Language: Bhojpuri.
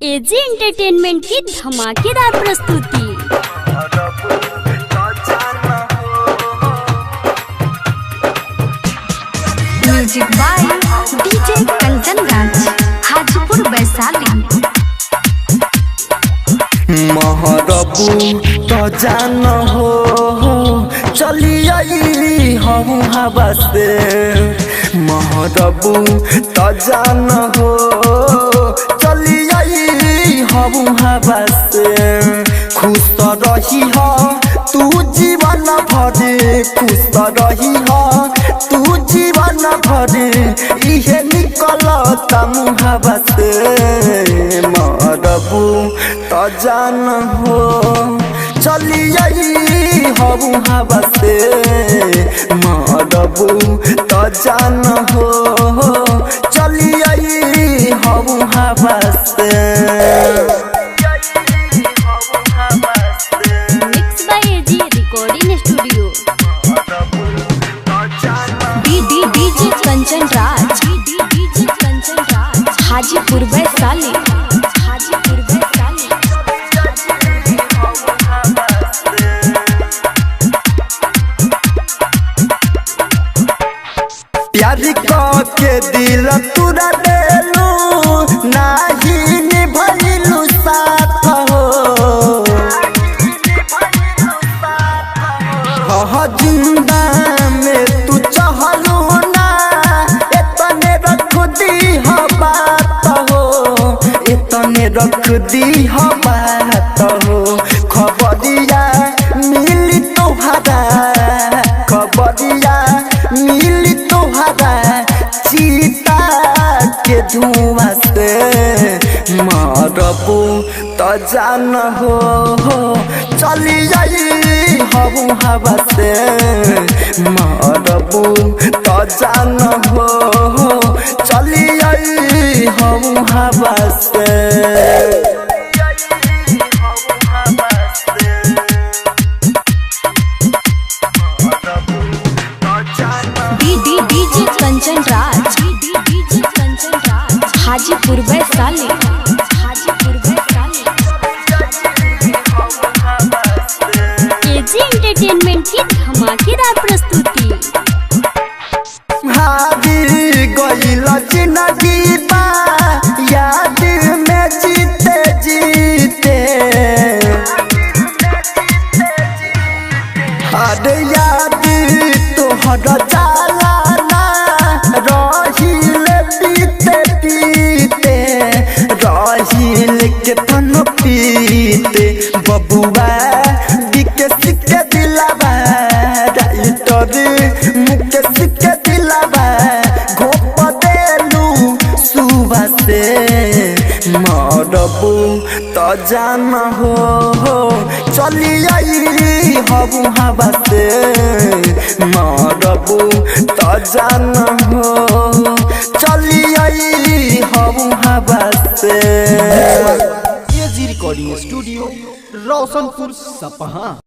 एजी एंटरटेनमेंट की धमाकेदार प्रस्तुति। Music by DJ Kanchan Raj, Hajipur Vaishali. महरबू तो जान हो चली आई हम हवा से। महरबू तो जान हो चली आई हम हवा से। खुश तो रही हो तू जीवन भर, खुश तो रही हो तू जीवन भर, इहे निकलता मुहबा से। महरबू तो जान हो चली आई हम हवा से। महरबू तो जान हो चली आई हम हवा से। Mix by AG recording studio. DJ Kanchan Raj, Hajipur Vaishali. Hajipur Vaishali. प्यार के दिल तुरा देलू नाही निभैलू साथ हो। जिंदा में तू चहलू ना इतने रख दी हो बात हो, इतने रख दी हो बात हो। खबरिया मिली तोहरा, खबरिया मिली तोहरा चीता के धुआं से। मरबू तो जान हो चली आई हम हवा से। मरबू तो जान हो चली आई हम हवा से। DJ Kanchan Raj, Hajipur Vaishali. Hajipur Vaishali. AG entertainment की धमाकेदार प्रस्तुति। हारी गइल जिंदगी बा याद में जीते जीते। हर याद तोहर जाला ना रहिल पीते पीते, रहिल के तन पीते। बबुआ विकेश के दिलावा, राइटर मुकेश के दिलावा घोप देलू सुबह से। मरबू तो जान हो चली आई हम हवा से। मरबू तो जान हो चली आई हम हवा से। एजी रिकॉर्डिंग स्टूडियो, रोशनपुर सपहा।